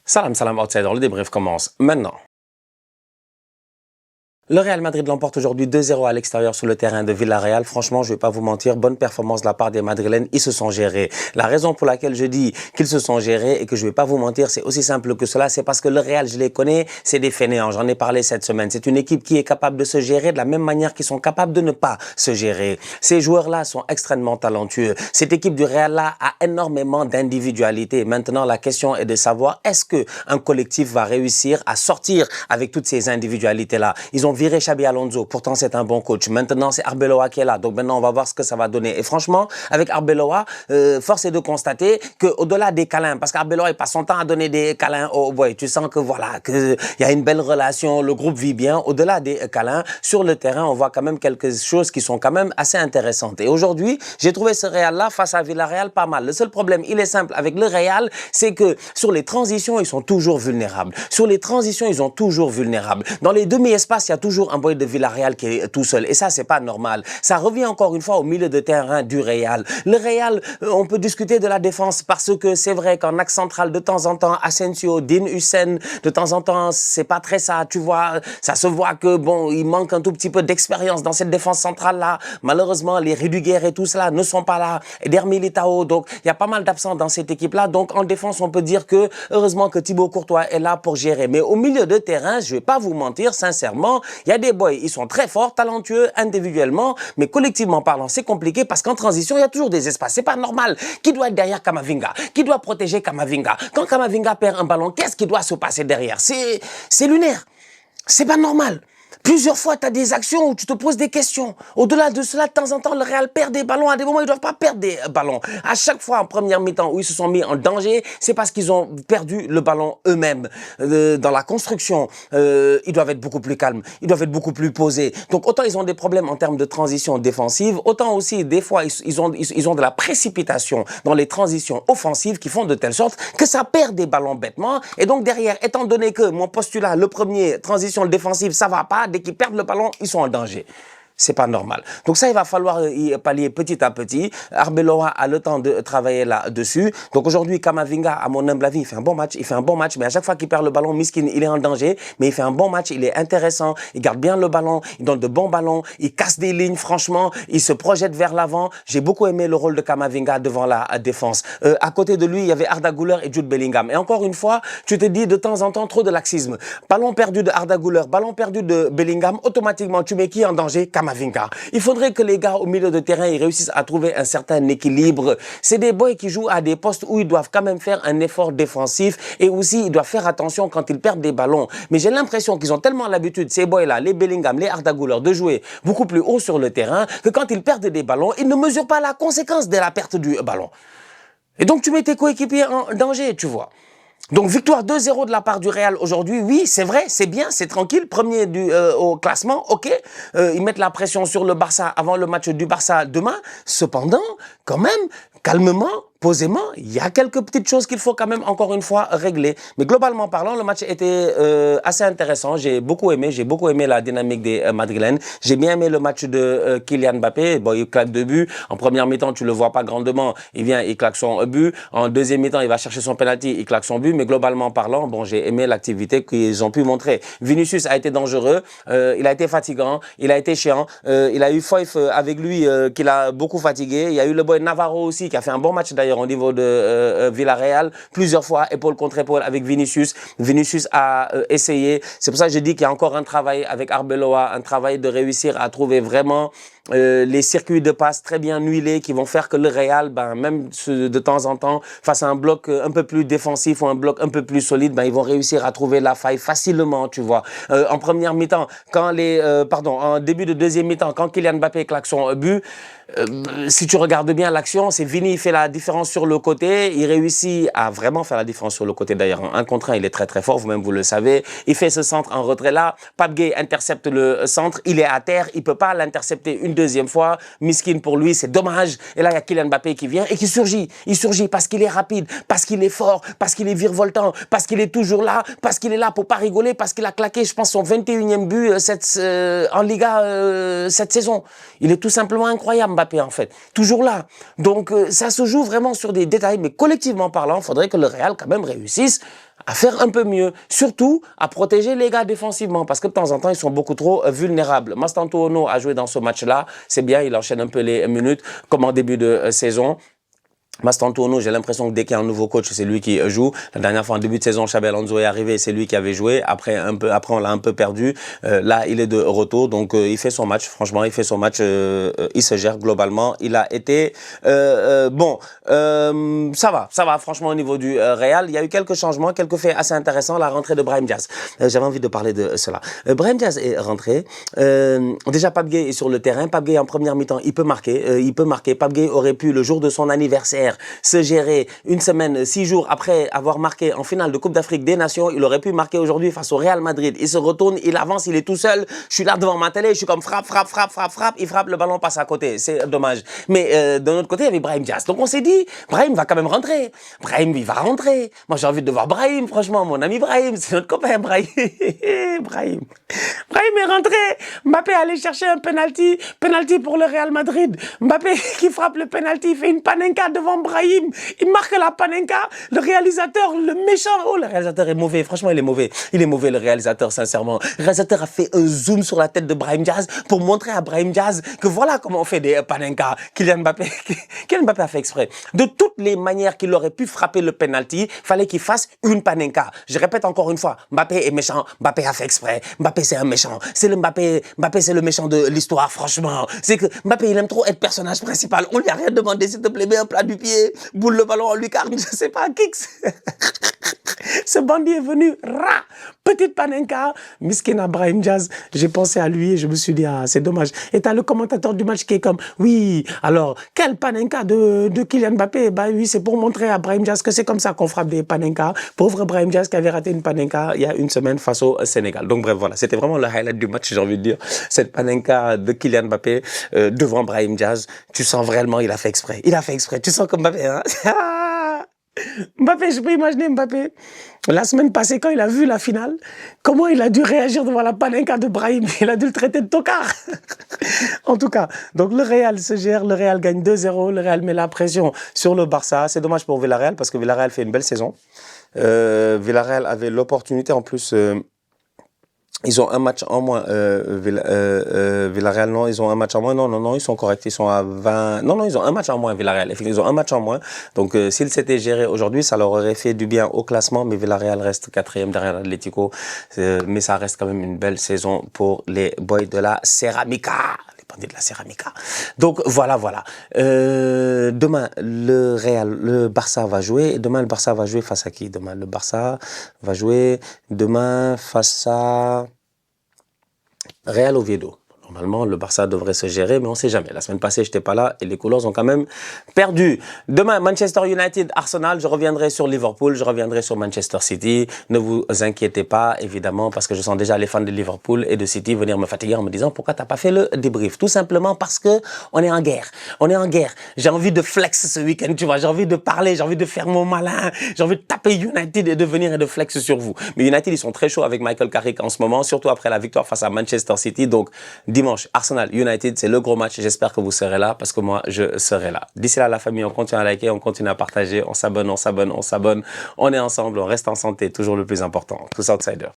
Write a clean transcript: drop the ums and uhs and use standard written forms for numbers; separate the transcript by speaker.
Speaker 1: Salam, salam, outsider. Le débrief commence maintenant. Le Real Madrid l'emporte aujourd'hui 2-0 à l'extérieur sur le terrain de Villarreal. Franchement, je vais pas vous mentir, bonne performance de la part des Madrilènes. Ils se sont gérés. La raison pour laquelle je dis qu'ils se sont gérés et que je vais pas vous mentir, c'est aussi simple que cela. C'est parce que le Real, je les connais, c'est des fainéants. J'en ai parlé cette semaine. C'est une équipe qui est capable de se gérer de la même manière qu'ils sont capables de ne pas se gérer. Ces joueurs-là sont extrêmement talentueux. Cette équipe du Real-là a énormément d'individualité. Maintenant, la question est de savoir est-ce que un collectif va réussir à sortir avec toutes ces individualités-là. Ils ont viré Xabi Alonso, pourtant c'est un bon coach. Maintenant c'est Arbeloa qui est là, donc maintenant on va voir ce que ça va donner. Et franchement, avec Arbeloa, force est de constater qu'au-delà des câlins, parce qu'Arbeloa il passe son temps à donner des câlins aux boys, tu sens que voilà, qu'il y a une belle relation, le groupe vit bien. Au-delà des câlins, sur le terrain, on voit quand même quelque chose qui sont quand même assez intéressantes. Et aujourd'hui, j'ai trouvé ce Real-là face à Villarreal pas mal. Le seul problème, il est simple avec le Real, c'est que sur les transitions, ils sont toujours vulnérables. Sur les transitions, ils sont toujours vulnérables. Dans les demi-espaces, il y a toujours un boy de Villarreal qui est tout seul. Et ça, c'est pas normal. Ça revient encore une fois au milieu de terrain du Real. Le Real, on peut discuter de la défense parce que c'est vrai qu'en axe central, de temps en temps, Asensio, Dean Hussein, de temps en temps, c'est pas très ça, tu vois. Ça se voit que, bon, il manque un tout petit peu d'expérience dans cette défense centrale-là. Malheureusement, les Rudiger et tout cela ne sont pas là. Eder Militao, donc, il y a pas mal d'absents dans cette équipe-là. Donc, en défense, on peut dire que, heureusement que Thibaut Courtois est là pour gérer. Mais au milieu de terrain, je vais pas vous mentir, sincèrement, il y a des boys, ils sont très forts, talentueux, individuellement, mais collectivement parlant, c'est compliqué parce qu'en transition, il y a toujours des espaces. C'est pas normal. Qui doit être derrière Camavinga? Qui doit protéger Camavinga? Quand Camavinga perd un ballon, qu'est-ce qui doit se passer derrière? C'est lunaire. C'est pas normal. Plusieurs fois, tu as des actions où tu te poses des questions. Au-delà de cela, de temps en temps, le Real perd des ballons. À des moments, ils ne doivent pas perdre des ballons. À chaque fois, en première mi-temps, où ils se sont mis en danger, c'est parce qu'ils ont perdu le ballon eux-mêmes. Dans la construction, ils doivent être beaucoup plus calmes. Ils doivent être beaucoup plus posés. Donc, autant ils ont des problèmes en termes de transition défensive, autant aussi, des fois, ils ont de la précipitation dans les transitions offensives qui font de telle sorte que ça perd des ballons bêtement. Et donc, derrière, étant donné que mon postulat, le premier, transition défensive, ça va pas, dès qu'ils perdent le ballon, ils sont en danger. C'est pas normal. Donc ça, il va falloir y pallier petit à petit. Arbeloa a le temps de travailler là-dessus. Donc aujourd'hui, Camavinga, à mon humble avis, il fait un bon match. Il fait un bon match, mais à chaque fois qu'il perd le ballon, Miskin, il est en danger. Mais il fait un bon match, il est intéressant. Il garde bien le ballon, il donne de bons ballons, il casse des lignes, franchement. Il se projette vers l'avant. J'ai beaucoup aimé le rôle de Camavinga devant la défense. À côté de lui, il y avait Arda Güler et Jude Bellingham. Et encore une fois, tu te dis de temps en temps trop de laxisme. Ballon perdu de Arda Güler, ballon perdu de Bellingham, automatiquement, tu mets qui en danger? Camavinga. Il faudrait que les gars au milieu de terrain ils réussissent à trouver un certain équilibre. C'est des boys qui jouent à des postes où ils doivent quand même faire un effort défensif et aussi ils doivent faire attention quand ils perdent des ballons. Mais j'ai l'impression qu'ils ont tellement l'habitude, ces boys-là, les Bellingham, les Arda Güler, de jouer beaucoup plus haut sur le terrain que quand ils perdent des ballons, ils ne mesurent pas la conséquence de la perte du ballon. Et donc tu mets tes coéquipiers en danger, tu vois. Donc victoire 2-0 de la part du Real aujourd'hui, oui, c'est vrai, c'est bien, c'est tranquille, premier au classement, ok, ils mettent la pression sur le Barça avant le match du Barça demain, cependant, quand même, calmement, posément, il y a quelques petites choses qu'il faut quand même encore une fois régler. Mais globalement parlant, le match était assez intéressant. J'ai beaucoup aimé la dynamique des Madrilènes. J'ai bien aimé le match de Kylian Mbappé. Bon, il claque 2 buts. En première mi-temps, tu le vois pas grandement. Il vient, il claque son but. En deuxième mi-temps, il va chercher son penalty, il claque son but. Mais globalement parlant, bon, j'ai aimé l'activité qu'ils ont pu montrer. Vinicius a été dangereux. Il a été fatigant. Il a été chiant. Il a eu Foyf avec lui qui l'a beaucoup fatigué. Il y a eu le boy Navarro aussi qui a fait un bon match d'ailleurs au niveau de Villarreal, plusieurs fois, épaule contre épaule avec Vinicius. Vinicius a essayé. C'est pour ça que je dis qu'il y a encore un travail avec Arbeloa, un travail de réussir à trouver vraiment les circuits de passe très bien huilés qui vont faire que le Real, ben, même de temps en temps, face à un bloc un peu plus défensif ou un bloc un peu plus solide, ben, ils vont réussir à trouver la faille facilement, tu vois. En première mi-temps, en début de deuxième mi-temps, quand Kylian Mbappé claque son but, si tu regardes bien l'action, c'est Vini, il fait la différence sur le côté, il réussit à vraiment faire la différence sur le côté d'ailleurs. En 1 contre 1, il est très très fort, vous-même vous le savez. Il fait ce centre en retrait là, Pape Gueye intercepte le centre, il est à terre, il peut pas l'intercepter une deuxième fois. Miskin pour lui, c'est dommage. Et là, il y a Kylian Mbappé qui vient et qui surgit. Il surgit parce qu'il est rapide, parce qu'il est fort, parce qu'il est virevoltant, parce qu'il est toujours là, parce qu'il est là pour pas rigoler, parce qu'il a claqué, je pense, son 21e but en Liga cette saison. Il est tout simplement incroyable. Mbappé en fait, toujours là. Donc ça se joue vraiment sur des détails, mais collectivement parlant, il faudrait que le Real quand même réussisse à faire un peu mieux, surtout à protéger les gars défensivement, parce que de temps en temps, ils sont beaucoup trop vulnérables. Mastantuono a joué dans ce match-là, c'est bien, il enchaîne un peu les minutes, comme en début de saison. Mastantuono, j'ai l'impression que dès qu'il y a un nouveau coach, c'est lui qui joue. La dernière fois, en début de saison, Xabi Alonso est arrivé, c'est lui qui avait joué. Après, on l'a un peu perdu. Là, il est de retour, donc il fait son match. Franchement, il fait son match. Il se gère globalement. Il a été bon. Ça va. Franchement, au niveau du Real, il y a eu quelques changements, quelques faits assez intéressants. La rentrée de Brahim Diaz. J'avais envie de parler de cela. Brahim Diaz est rentré. Déjà, Pape Gueye est sur le terrain. Pape Gueye en première mi-temps, il peut marquer. Pape Gueye aurait pu le jour de son anniversaire se gérer une semaine, 6 jours après avoir marqué en finale de Coupe d'Afrique des Nations. Il aurait pu marquer aujourd'hui face au Real Madrid. Il se retourne, il avance, il est tout seul. Je suis là devant ma télé, je suis comme frappe. Il frappe, le ballon passe à côté. C'est dommage. Mais d'un autre côté, il y avait Brahim Diaz. Donc on s'est dit, Brahim va quand même rentrer. Brahim, il va rentrer. Moi, j'ai envie de voir Brahim, franchement. Mon ami Brahim, c'est notre copain, Brahim. Brahim est rentré. Mbappé allait chercher un penalty pour le Real Madrid. Mbappé qui frappe le penalty, il fait une panenka devant Brahim, il marque la panenka, le réalisateur, le méchant, oh le réalisateur est mauvais, franchement il est mauvais le réalisateur sincèrement. Le réalisateur a fait un zoom sur la tête de Brahim Diaz pour montrer à Brahim Diaz que voilà comment on fait des panenka. Kylian Mbappé a fait exprès. De toutes les manières qu'il aurait pu frapper le penalty, fallait qu'il fasse une panenka. Je répète encore une fois, Mbappé est méchant, Mbappé a fait exprès, Mbappé c'est un méchant, c'est le Mbappé c'est le méchant de l'histoire franchement. C'est que Mbappé il aime trop être personnage principal, on lui a rien demandé s'il te plaît, mets un plat du pied, boule le ballon, on lui carne, je sais pas, kicks. Ce bandit est venu, petite panenka, Miskina Brahim Diaz, j'ai pensé à lui et je me suis dit, ah, c'est dommage. Et t'as le commentateur du match qui est comme, oui, alors, quel panenka de Kylian Mbappé? Bah oui, c'est pour montrer à Brahim Diaz que c'est comme ça qu'on frappe des panenka. Pauvre Brahim Diaz qui avait raté une panenka il y a une semaine face au Sénégal. Donc bref, voilà, c'était vraiment le highlight du match, j'ai envie de dire. Cette panenka de Kylian Mbappé devant Brahim Diaz, tu sens vraiment, il a fait exprès. Tu sens comme Mbappé, hein? Mbappé, je peux imaginer Mbappé, la semaine passée, quand il a vu la finale, comment il a dû réagir devant la panenka de Brahim. Il a dû le traiter de tocard. En tout cas, donc le Real se gère, le Real gagne 2-0, le Real met la pression sur le Barça. C'est dommage pour Villarreal parce que Villarreal fait une belle saison. Villarreal avait l'opportunité en plus... ils ont un match en moins, Villarreal, non, ils ont un match en moins, non, ils sont corrects, ils sont à 20, non, ils ont un match en moins, Villarreal, ils ont un match en moins, donc s'ils s'étaient gérés aujourd'hui, ça leur aurait fait du bien au classement, mais Villarreal reste 4e derrière l'Atlético, mais ça reste quand même une belle saison pour les boys de la Ceramica. De la Ceramica. Donc voilà. Demain, le Barça va jouer. Demain, le Barça va jouer face à qui? Demain, le Barça va jouer face à Real Oviedo. Normalement, le Barça devrait se gérer, mais on ne sait jamais. La semaine passée, je n'étais pas là et les Couleurs ont quand même perdu. Demain, Manchester United, Arsenal. Je reviendrai sur Liverpool, je reviendrai sur Manchester City. Ne vous inquiétez pas, évidemment, parce que je sens déjà les fans de Liverpool et de City venir me fatiguer en me disant pourquoi tu n'as pas fait le débrief. Tout simplement parce que on est en guerre. J'ai envie de flex ce week-end, tu vois. J'ai envie de parler, j'ai envie de faire mon malin. J'ai envie de taper United et de venir et de flex sur vous. Mais United, ils sont très chauds avec Michael Carrick en ce moment, surtout après la victoire face à Manchester City. Donc, dimanche, Arsenal United, c'est le gros match. J'espère que vous serez là parce que moi, je serai là. D'ici là, la famille, on continue à liker, on continue à partager, on s'abonne. On est ensemble, on reste en santé, toujours le plus important. Tous outsiders.